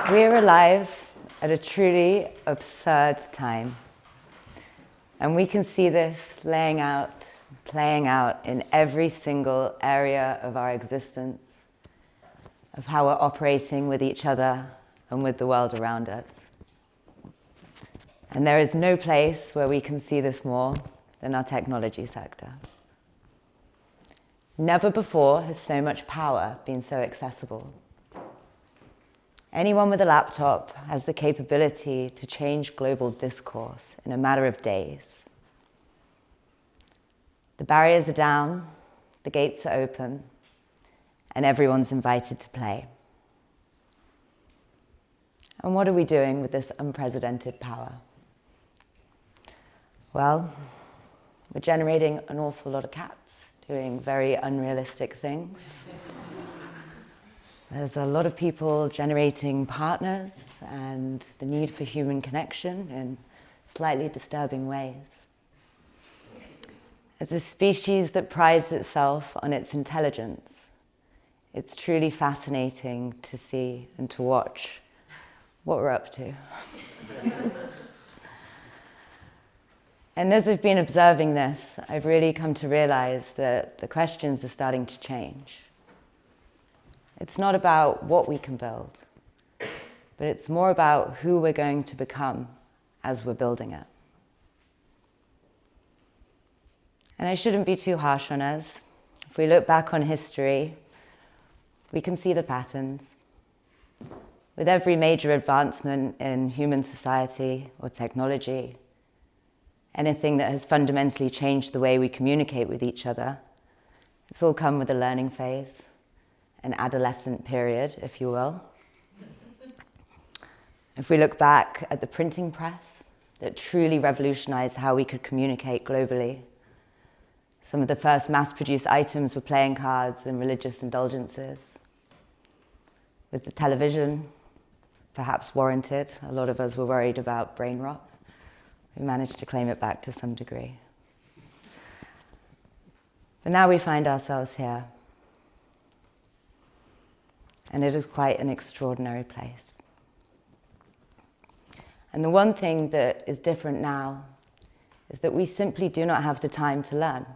We're alive at a truly absurd time. And we can see this playing out in every single area of our existence, of how we're operating with each other and with the world around us. And there is no place where we can see this more than our technology sector. Never before has so much power been so accessible. Anyone with a laptop has the capability to change global discourse in a matter of days. The barriers are down, the gates are open, and everyone's invited to play. And what are we doing with this unprecedented power? Well, we're generating an awful lot of cats doing very unrealistic things. There's a lot of people generating partners and the need for human connection in slightly disturbing ways. As a species that prides itself on its intelligence, it's truly fascinating to see and to watch what we're up to. And as I've been observing this, I've really come to realize that the questions are starting to change. It's not about what we can build, but it's more about who we're going to become as we're building it. And I shouldn't be too harsh on us. If we look back on history, we can see the patterns. With every major advancement in human society or technology, anything that has fundamentally changed the way we communicate with each other, it's all come with a learning phase, an adolescent period, if you will. If we look back at the printing press that truly revolutionized how we could communicate globally, some of the first mass-produced items were playing cards and religious indulgences. With the television, perhaps warranted, a lot of us were worried about brain rot. We managed to claim it back to some degree. But now we find ourselves here. And it is quite an extraordinary place. And the one thing that is different now is that we simply do not have the time to learn.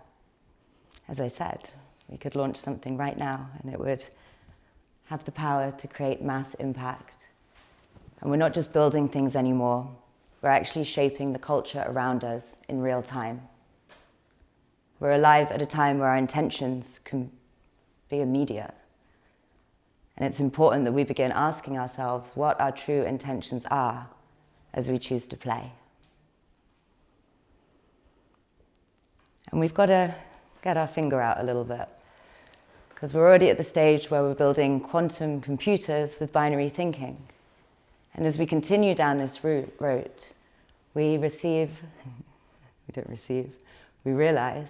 As I said, we could launch something right now and it would have the power to create mass impact. And we're not just building things anymore, we're actually shaping the culture around us in real time. We're alive at a time where our intentions can be immediate. And it's important that we begin asking ourselves what our true intentions are as we choose to play. And we've got to get our finger out a little bit, because we're already at the stage where we're building quantum computers with binary thinking. And as we continue down this route, we realize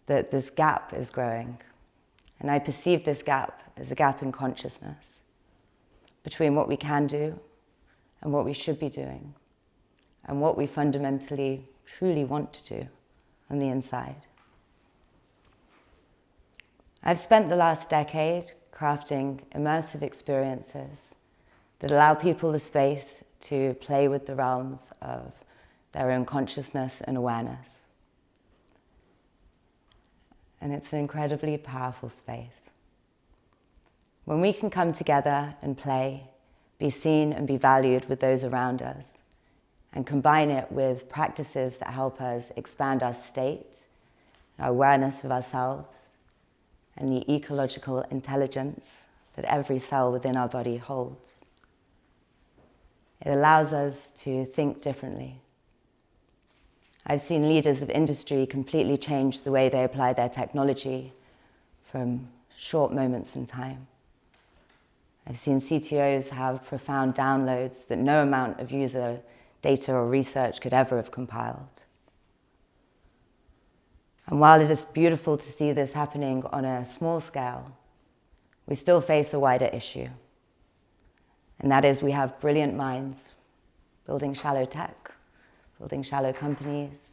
that this gap is growing. And I perceive this gap as a gap in consciousness between what we can do and what we should be doing and what we fundamentally truly want to do on the inside. I've spent the last decade crafting immersive experiences that allow people the space to play with the realms of their own consciousness and awareness. And it's an incredibly powerful space. When we can come together and play, be seen and be valued with those around us, and combine it with practices that help us expand our state, our awareness of ourselves, and the ecological intelligence that every cell within our body holds, it allows us to think differently. I've seen leaders of industry completely change the way they apply their technology from short moments in time. I've seen CTOs have profound downloads that no amount of user data or research could ever have compiled. And while it is beautiful to see this happening on a small scale, we still face a wider issue. And that is, we have brilliant minds building shallow tech, building shallow companies,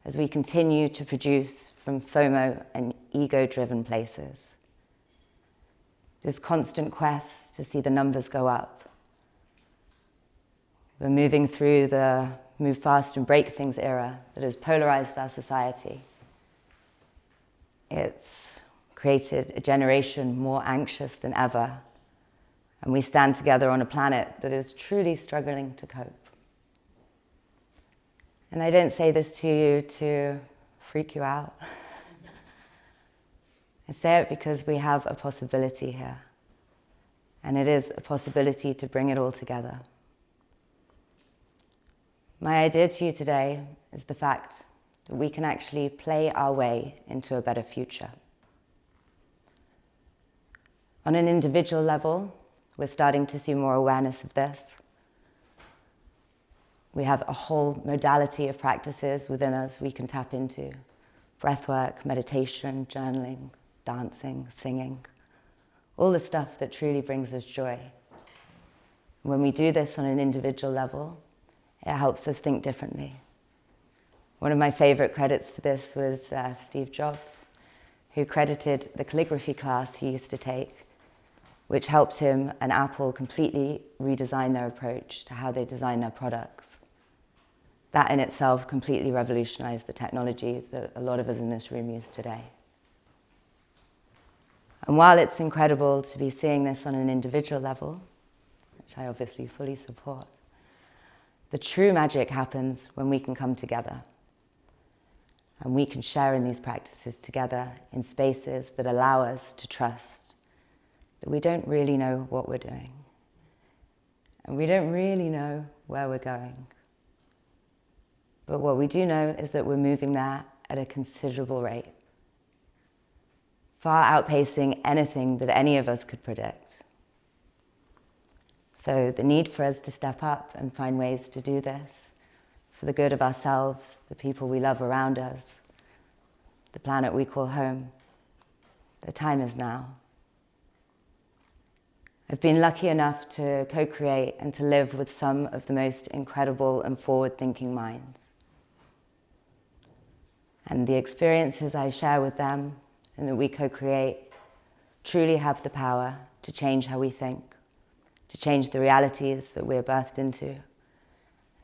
as we continue to produce from FOMO and ego-driven places. This constant quest to see the numbers go up We're moving through the move fast and break things era that has polarized our society. It's created a generation more anxious than ever, and we stand together on a planet that is truly struggling to cope. And I don't say this to you to freak you out. I say it because we have a possibility here, and it is a possibility to bring it all together. My idea to you today is the fact that we can actually play our way into a better future. On an individual level, we're starting to see more awareness of this. We have a whole modality of practices within us we can tap into. Breathwork, meditation, journaling, dancing, singing. All the stuff that truly brings us joy. When we do this on an individual level, it helps us think differently. One of my favorite credits to this was Steve Jobs, who credited the calligraphy class he used to take, which helped him and Apple completely redesign their approach to how they design their products. That in itself completely revolutionized the technology that a lot of us in this room use today. And while it's incredible to be seeing this on an individual level, which I obviously fully support, the true magic happens when we can come together. And we can share in these practices together in spaces that allow us to trust that we don't really know what we're doing. And we don't really know where we're going. But what we do know is that we're moving there at a considerable rate, far outpacing anything that any of us could predict. So the need for us to step up and find ways to do this for the good of ourselves, the people we love around us, the planet we call home, the time is now. I've been lucky enough to co-create and to live with some of the most incredible and forward-thinking minds. And the experiences I share with them and that we co-create truly have the power to change how we think, to change the realities that we're birthed into,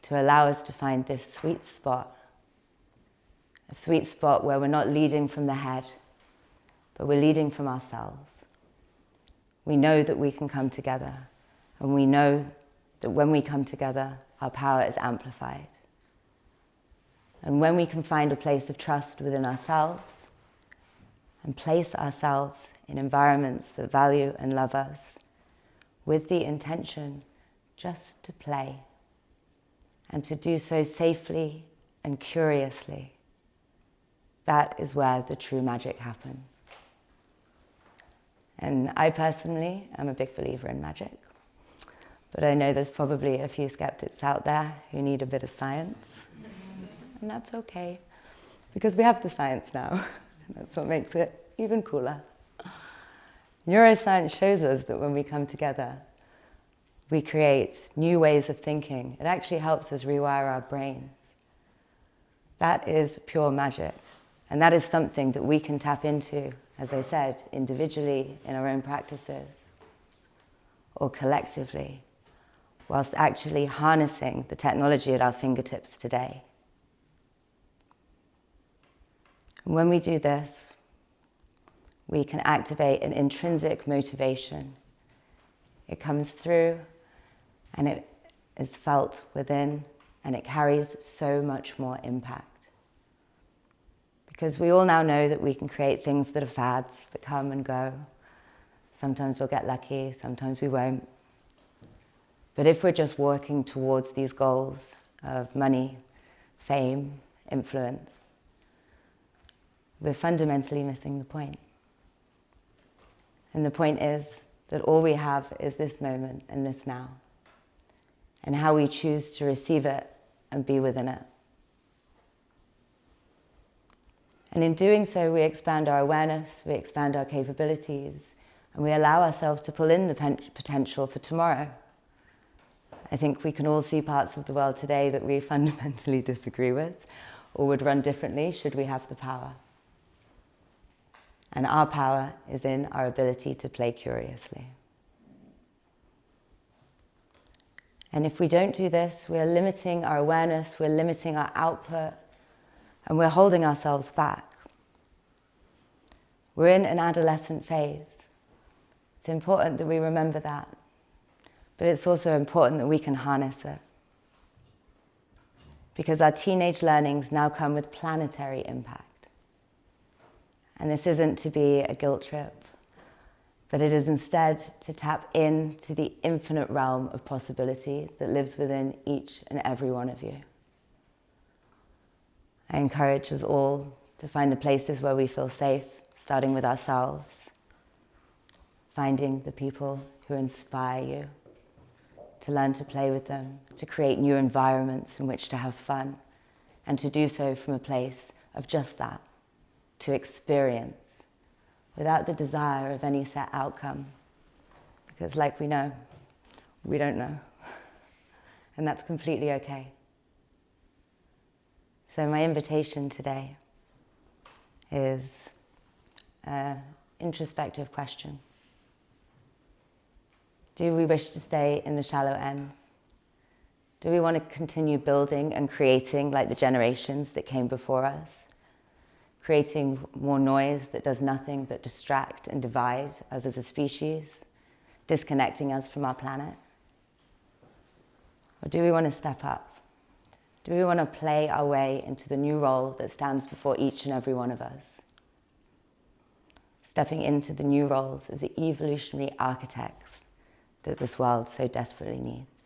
to allow us to find this sweet spot, a sweet spot where we're not leading from the head, but we're leading from ourselves. We know that we can come together, and we know that when we come together, our power is amplified. And when we can find a place of trust within ourselves and place ourselves in environments that value and love us, with the intention just to play, and to do so safely and curiously, that is where the true magic happens. And I personally am a big believer in magic, but I know there's probably a few skeptics out there who need a bit of science, and that's okay, because we have the science now. That's what makes it even cooler. Neuroscience shows us that when we come together, we create new ways of thinking. It actually helps us rewire our brains. That is pure magic. And that is something that we can tap into, as I said, individually in our own practices, or collectively, whilst actually harnessing the technology at our fingertips today. And when we do this, we can activate an intrinsic motivation. It comes through and it is felt within, and it carries so much more impact. Because we all now know that we can create things that are fads, that come and go. Sometimes we'll get lucky, sometimes we won't. But if we're just working towards these goals of money, fame, influence, we're fundamentally missing the point. And the point is that all we have is this moment and this now, and how we choose to receive it and be within it. And in doing so, we expand our awareness, we expand our capabilities, and we allow ourselves to pull in the potential for tomorrow. I think we can all see parts of the world today that we fundamentally disagree with, or would run differently should we have the power. And our power is in our ability to play curiously. And if we don't do this, we're limiting our awareness, we're limiting our output, and we're holding ourselves back. We're in an adolescent phase. It's important that we remember that, but it's also important that we can harness it. Because our teenage learnings now come with planetary impact. And this isn't to be a guilt trip, but it is instead to tap into the infinite realm of possibility that lives within each and every one of you. I encourage us all to find the places where we feel safe, starting with ourselves, finding the people who inspire you, to learn to play with them, to create new environments in which to have fun, and to do so from a place of just that, to experience, without the desire of any set outcome. Because like we know, we don't know. And that's completely okay. So my invitation today is an introspective question. Do we wish to stay in the shallow ends? Do we want to continue building and creating like the generations that came before us? Creating more noise that does nothing but distract and divide us as a species, disconnecting us from our planet? Or do we want to step up? Do we want to play our way into the new role that stands before each and every one of us? Stepping into the new roles of the evolutionary architects that this world so desperately needs.